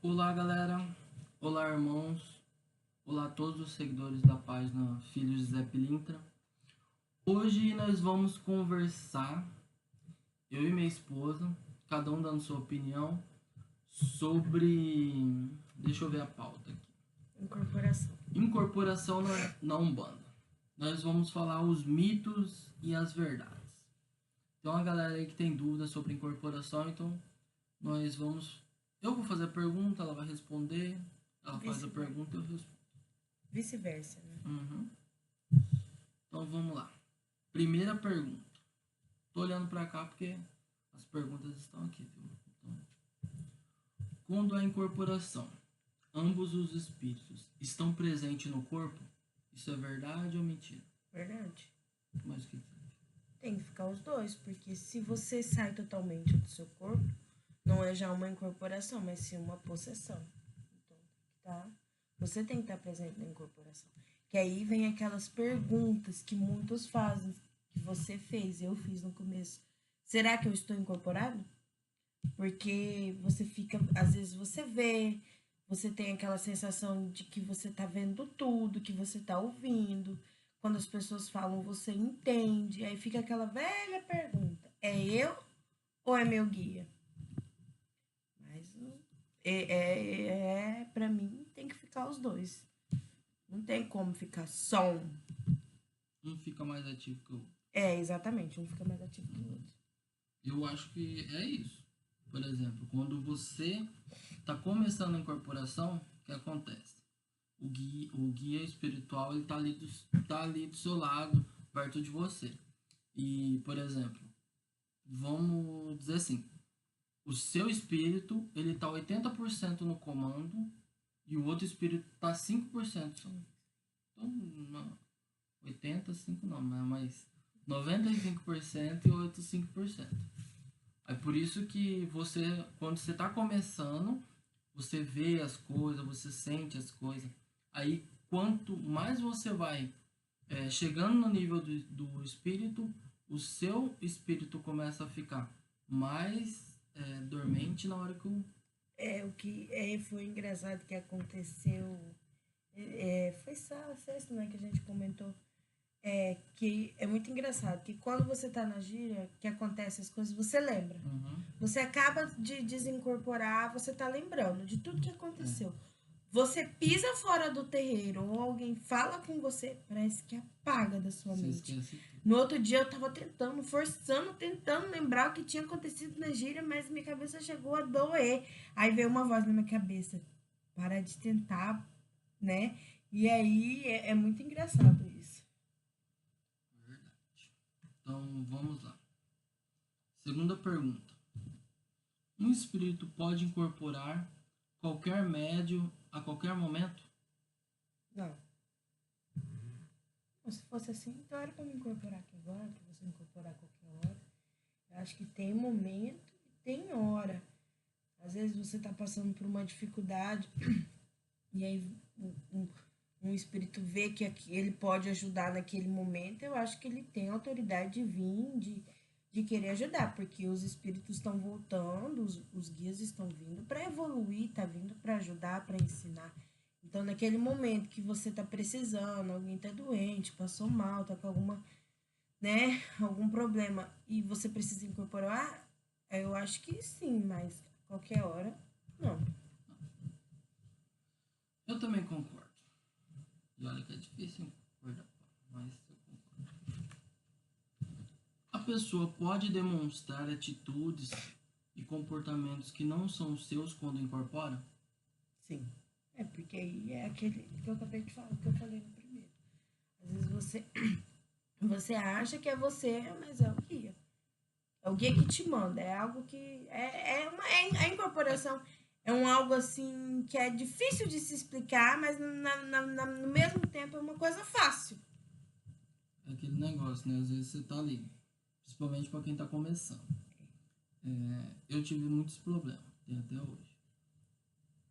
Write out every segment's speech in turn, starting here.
Olá, galera. Olá, irmãos. Olá a todos os seguidores da página Filhos de Zé Pilintra. Hoje nós vamos conversar, eu e minha esposa, cada um dando sua opinião, sobre... Deixa eu ver a pauta aqui. Incorporação na Umbanda. Nós vamos falar os mitos e as verdades. Então, a galera aí que tem dúvidas sobre incorporação, então nós vamos... Eu vou fazer a pergunta, ela vai responder. Ela faz a pergunta e eu respondo. Vice-versa, né? Uhum. Então vamos lá. Primeira pergunta. Tô olhando para cá porque as perguntas estão aqui, viu? Então, quando a incorporação, ambos os espíritos estão presentes no corpo, isso é verdade ou mentira? Verdade. Mas o que você acha? Tem que ficar os dois, porque se você sai totalmente do seu corpo, não é já uma incorporação, mas sim uma possessão. Então, tá? Você tem que estar presente na incorporação. Que aí vem aquelas perguntas que muitos fazem, que você fez, eu fiz no começo. Será que eu estou incorporado? Porque você fica, às vezes você vê, você tem aquela sensação de que você tá vendo tudo, que você tá ouvindo. Quando as pessoas falam, você entende. Aí fica aquela velha pergunta: é eu ou é meu guia? Mas para mim tem que ficar os dois. Não tem como ficar só um. Um fica mais ativo que o outro. É, exatamente, um fica mais ativo que o outro. Eu acho que é isso. Por exemplo, quando você está começando a incorporação, o que acontece? O guia espiritual ele tá ali do seu lado, perto de você. E, por exemplo, vamos dizer assim, o seu espírito ele tá 80% no comando e o outro espírito tá 5% só. Então, não, 85 não, mas 95% e o outro 5%. É por isso que você, quando você está começando, você vê as coisas, você sente as coisas. Aí, quanto mais você vai chegando no nível do espírito, o seu espírito começa a ficar mais dormente na hora que o... O que foi engraçado que aconteceu. Foi sexta, né, que a gente comentou. Que é muito engraçado, que quando você tá na gira, que acontece as coisas, você lembra. Uhum. Você acaba de desincorporar, você tá lembrando de tudo que aconteceu. Você pisa fora do terreiro ou alguém fala com você, parece que apaga da sua Você mente. esquece tudo. No outro dia eu tava tentando, forçando, tentando lembrar o que tinha acontecido na gira, mas minha cabeça chegou a doer. Aí veio uma voz na minha cabeça: para de tentar, né? E aí é muito engraçado isso. Verdade. Então, vamos lá. Segunda pergunta. Um espírito pode incorporar qualquer médio a qualquer momento? Não. Se fosse assim, então era para me incorporar aqui agora, para você incorporar a qualquer hora. Eu acho que tem momento e tem hora. Às vezes você está passando por uma dificuldade e aí um espírito vê que ele pode ajudar naquele momento. Eu acho que ele tem autoridade de vir, de querer ajudar, porque os espíritos estão voltando, os guias estão vindo para evoluir, tá vindo para ajudar, para ensinar. Então, naquele momento que você tá precisando, alguém tá doente, passou mal, tá com alguma, né, algum problema e você precisa incorporar, eu acho que sim, mas qualquer hora, não. Eu também concordo. E olha que é difícil concordar, mas eu concordo. A pessoa pode demonstrar atitudes e comportamentos que não são os seus quando incorpora? Sim. É porque aí é aquele que eu acabei de falar, que eu falei no primeiro. Às vezes você acha que é você, mas é o guia. É o guia que te manda. É algo que a incorporação é um algo assim que é difícil de se explicar, mas no mesmo tempo é uma coisa fácil. É aquele negócio, né? Às vezes você tá ali, principalmente para quem tá começando. Eu tive muitos problemas, tem até hoje.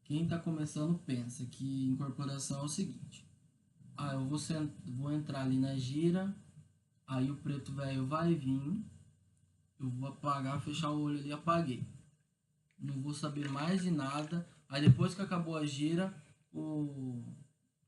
Quem tá começando pensa que incorporação é o seguinte: ah, vou entrar ali na gira, aí o preto velho vai vir, eu vou apagar, fechar o olho ali, apaguei. Não vou saber mais de nada, Aí depois que acabou a gira, eu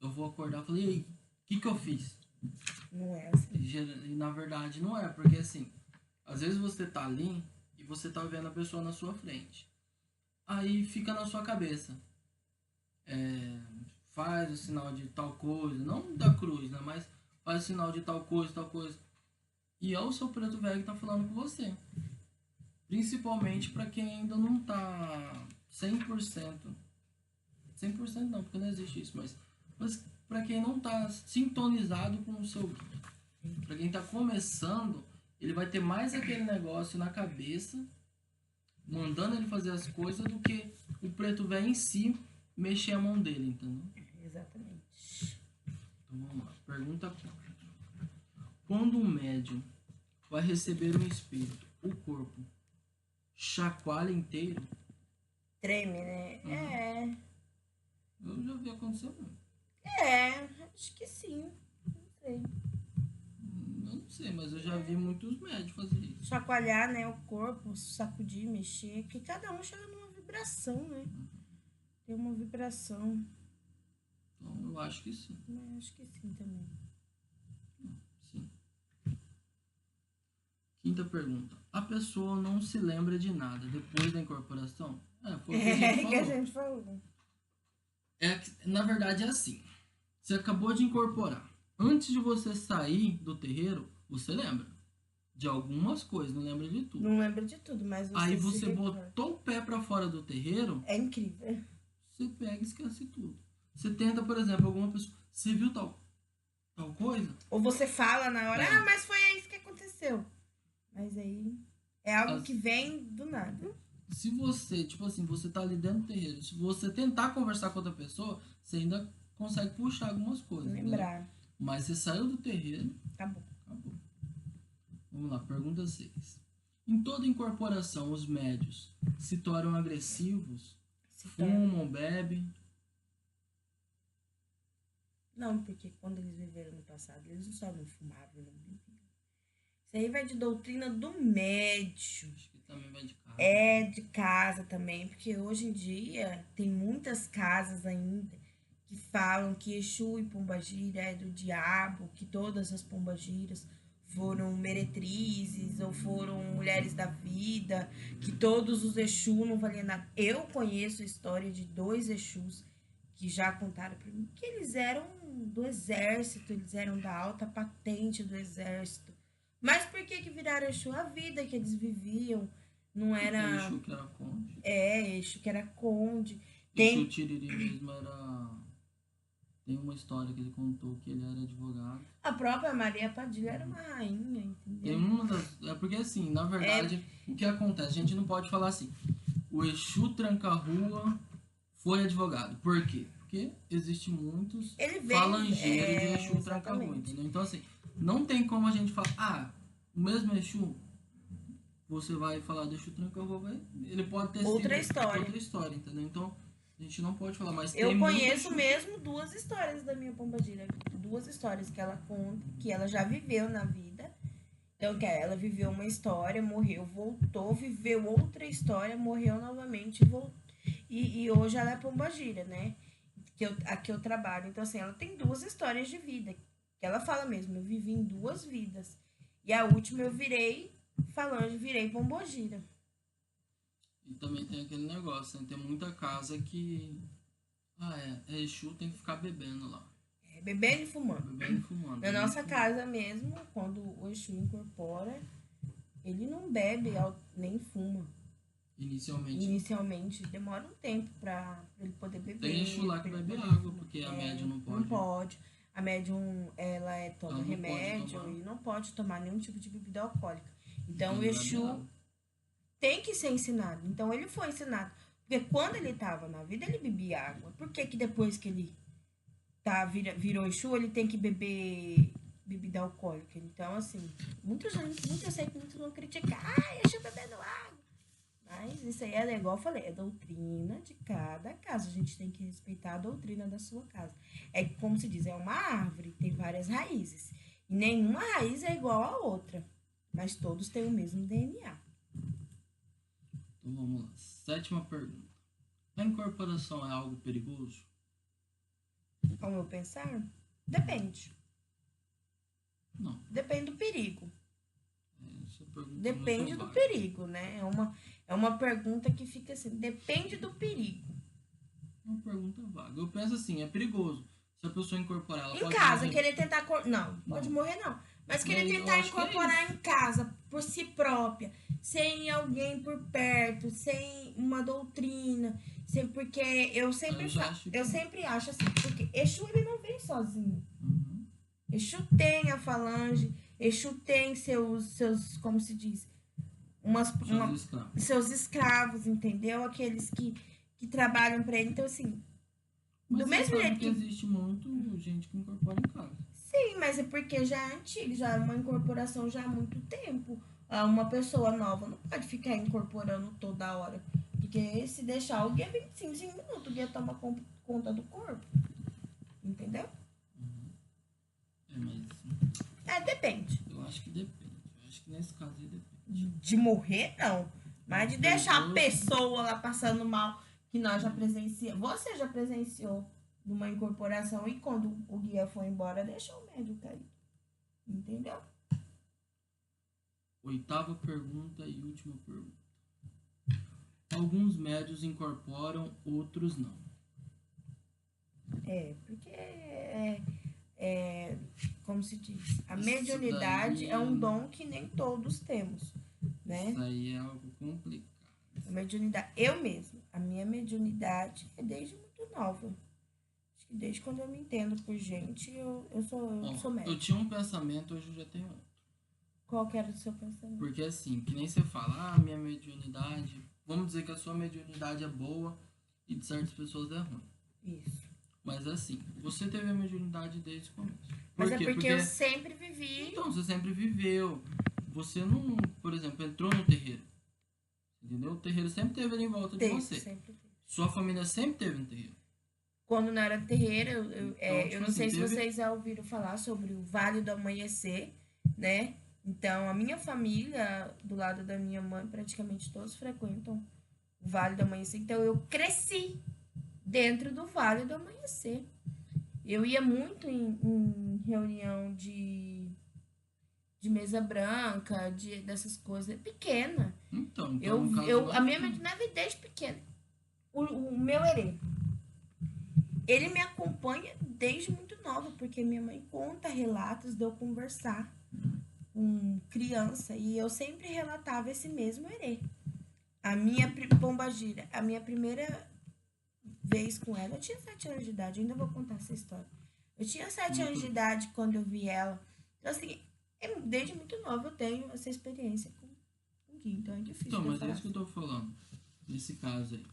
vou acordar e falei, e aí, o que eu fiz? Não é assim. E na verdade não é, porque assim, às vezes você tá ali e você tá vendo a pessoa na sua frente. Aí fica na sua cabeça. Faz o sinal de tal coisa, não da cruz, né? Mas faz o sinal de tal coisa, tal coisa. E é o seu preto velho que tá falando com você. Principalmente para quem ainda não tá 100%. 100% não, porque não existe isso, mas para quem não tá sintonizado com o seu guia. Para quem tá começando, ele vai ter mais aquele negócio na cabeça, mandando ele fazer as coisas, do que o preto velho em si mexer a mão dele, entendeu? Exatamente. Então vamos lá. Pergunta 4. Quando um médium vai receber um espírito, o corpo chacoalha inteiro? Treme, né? Uhum. Eu já vi acontecer muito. Acho que sim. Não sei. Eu não sei, mas eu já vi muitos médicos fazer isso. Chacoalhar, né, o corpo, sacudir, mexer, que cada um chega numa vibração, né? Tem uma vibração. Então eu acho que sim. Mas acho que sim também. Sim. Quinta pergunta. A pessoa não se lembra de nada depois da incorporação? Foi o que a gente falou. Que a gente falou. Na verdade é assim. Você acabou de incorporar. Antes de você sair do terreiro, você lembra de algumas coisas, não lembra de tudo. Não lembra de tudo, mas você aí você botou o pé para fora do terreiro. É incrível. Você pega e esquece tudo. Você tenta, por exemplo, alguma pessoa. Você viu tal coisa? Ou você fala na hora, mas foi isso que aconteceu. Mas aí é algo que vem do nada. Se você, tipo assim, você tá ali dentro do terreiro, se você tentar conversar com outra pessoa, você ainda consegue puxar algumas coisas. Lembrar. Né? Mas você saiu do terreiro. Acabou. Vamos lá, pergunta 6. Em toda incorporação, os médios se tornam agressivos? Fumam, bebem? Não, porque quando eles viveram no passado, eles só não fumavam, não bebiam. Isso aí vai de doutrina do médio. Acho que também vai de casa. É de casa também, porque hoje em dia tem muitas casas ainda que falam que Exu e Pombagira é do diabo, que todas as pombagiras foram meretrizes ou foram mulheres da vida, que todos os Exu não valiam nada. Eu conheço a história de 2 Exus que já contaram para mim que eles eram do exército, eles eram da alta patente do exército. Mas por que viraram Exu? A vida que eles viviam não era... Exu que era conde. Exu que era conde. Exu Tiriri mesmo era... Tem uma história que ele contou que ele era advogado. A própria Maria Padilha era uma rainha, entendeu? Tem uma das... porque assim, na verdade, o que acontece? A gente não pode falar assim, o Exu Tranca-Rua foi advogado. Por quê? Porque existe muitos falangeiros de Exu Tranca-Rua, entendeu? Então assim, não tem como a gente falar, o mesmo Exu, você vai falar do Exu Tranca-Rua, ele pode ter outra sido história, entendeu? Então, a gente não pode falar, mas eu conheço mesmo 2 histórias da minha pombagira, 2 histórias que ela conta, que ela já viveu na vida. Então, que ela viveu uma história, morreu, voltou, viveu outra história, morreu novamente, voltou. E hoje ela é pombagira, né? Aqui eu trabalho. Então, assim, ela tem 2 histórias de vida. Que ela fala mesmo, eu vivi em 2 vidas. E a última eu virei pombagira. E também tem aquele negócio, né? Tem muita casa que... Exu tem que ficar bebendo lá. Bebendo e fumando. Bebendo e fumando. Na nossa casa mesmo, quando o Exu incorpora, ele não bebe nem fuma. Inicialmente. Demora um tempo pra ele poder beber. Tem Exu lá que bebe água, porque a médium não pode. Não pode. A médium, ela toma remédio e não pode tomar nenhum tipo de bebida alcoólica. Então, o Exu tem que ser ensinado. Então, ele foi ensinado. Porque quando ele estava na vida, ele bebia água. Por que depois que ele virou Exu, ele tem que beber bebida alcoólica? Então, assim, eu sei que muitos vão criticar. Exu bebendo água. Mas isso aí é igual eu falei, é doutrina de cada casa. A gente tem que respeitar a doutrina da sua casa. É como se diz, é uma árvore, tem várias raízes. E nenhuma raiz é igual a outra. Mas todos têm o mesmo DNA. Então vamos lá. 7ª pergunta. A incorporação é algo perigoso? Ao meu pensar, depende. Não. Depende do perigo. Essa pergunta Depende é do muito vaga. perigo, né? É uma pergunta que fica assim, depende do perigo. É uma pergunta vaga. Eu penso assim, é perigoso. Se a pessoa incorporar, ela Em pode casa, morrer. querer tentar... Não, pode Não. morrer não. Mas querer Mas eu tentar acho que é incorporar isso. em casa, por si própria, sem alguém por perto, sem uma doutrina, sem, porque Eu já acho que eu não. sempre acho assim, porque Exu ele não vem sozinho. Uhum. Exu tem a falange, Exu tem seus como se diz, Seus escravos. seus escravos, entendeu? Aqueles que trabalham para ele. Então, assim, do Mas você mesmo sabe jeito que que. existe muito gente que incorpora em casa. Sim, mas é porque já é antigo, já é uma incorporação já há muito tempo. Uma pessoa nova não pode ficar incorporando toda hora. Porque se deixar, o guia 25 minutos, o guia toma conta do corpo. Entendeu? É, mas Depende. eu acho que depende. Eu acho que nesse caso aí depende. De morrer, não. Mas de deixar a Perigoso. pessoa lá passando mal, que nós já presenciamos. Você já presenciou numa incorporação e quando o guia foi embora, deixou o médico cair. Entendeu? 8ª pergunta e última pergunta. Alguns médios incorporam, outros não. Porque como se diz, a Isso mediunidade daí- é um dom que nem todos temos, né? Isso aí é algo complicado. A mediunidade, eu mesma, a minha mediunidade é desde muito nova. Acho que desde quando eu me entendo por gente, eu sou Eu médium. tinha um pensamento, hoje eu já tenho outro. Qual que era o seu pensamento? Porque assim, que nem você fala, minha mediunidade, vamos dizer que a sua mediunidade é boa e de certas pessoas é ruim. Isso. Mas assim, você teve a mediunidade desde o começo. Mas Por é quê? porque eu sempre vivi. Então, você sempre viveu. Você não, por exemplo, entrou no terreiro. Entendeu? O terreiro sempre teve ali em volta de você. Sempre teve. Sua família sempre teve no terreiro. Quando não era terreiro, eu tipo não assim, sei se teve- vocês já ouviram falar sobre o Vale do Amanhecer, né? Então, a minha família, do lado da minha mãe, praticamente todos frequentam o Vale do Amanhecer. Então, eu cresci dentro do Vale do Amanhecer. Eu ia muito em reunião de mesa branca, dessas coisas, pequena. Então no caso, A minha mediunidade desde pequena. O meu herê, ele me acompanha desde muito nova, porque minha mãe conta relatos de eu conversar com criança e eu sempre relatava esse mesmo herê. A minha Pombagira, a minha primeira vez com ela, eu tinha 7 anos de idade, eu ainda vou contar essa história. Eu tinha 7 anos de idade quando eu vi ela. Então, assim, desde muito nova eu tenho essa experiência com o Gui, então é difícil. Então, de eu mas é falar isso que eu tô falando. Nesse caso aí.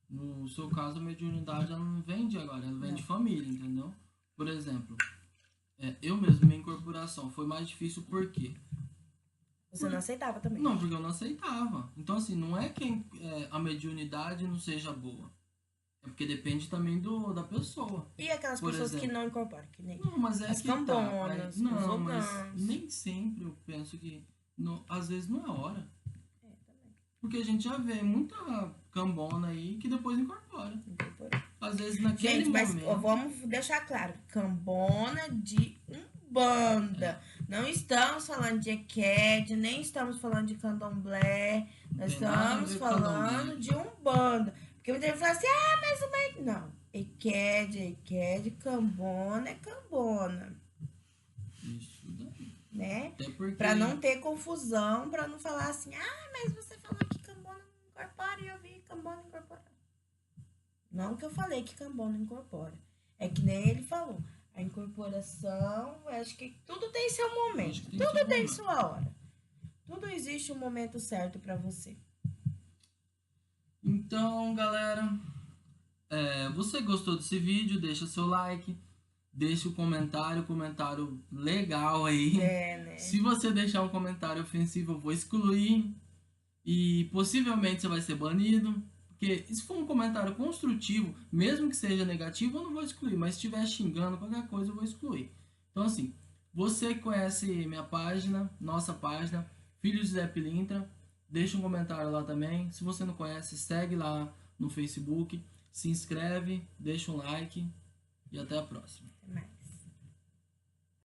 No seu caso, a mediunidade ela não vem de agora, ela vem de família, entendeu? Por exemplo, eu mesmo, minha incorporação foi mais difícil por quê? Você não aceitava também? Não, porque eu não aceitava. Então, assim, não é que a mediunidade não seja boa. É porque depende também da pessoa. E aquelas Por pessoas exemplo, que não incorporam? Que nem Não, mas é as que cambonas, tá. Não, os mas ogãs. nem sempre eu penso que... Não, às vezes não é hora. Também. Porque a gente já vê muita cambona aí que depois incorpora. Incorporou. Às vezes naquele Gente, mas momento... ó, vamos deixar claro. Cambona de Umbanda. Não estamos falando de Eked, nem estamos falando de Candomblé. Nós tem nada a estamos ver com falando candomblé. de Umbanda. Porque muita gente fala assim, mas uma... Não. Eked é Eked, Cambona é Cambona. Isso daí. Né? Até porque... Pra não ter confusão, pra não falar assim, mas você falou que Cambona não incorpora e eu vi Cambona incorporar. Não que eu falei que Cambona incorpora. É que nem ele falou. A incorporação, acho que tudo tem seu momento. Tudo tem sua hora. Tudo existe um momento certo pra você. Então, galera, você gostou desse vídeo? Deixa seu like, deixa o comentário legal aí. Né? Se você deixar um comentário ofensivo, eu vou excluir. E possivelmente você vai ser banido. Porque se for um comentário construtivo, mesmo que seja negativo, eu não vou excluir. Mas se estiver xingando qualquer coisa, eu vou excluir. Então, assim, você conhece minha página, nossa página, Filhos de Zé Pilintra. Deixa um comentário lá também. Se você não conhece, segue lá no Facebook. Se inscreve, deixa um like e até a próxima.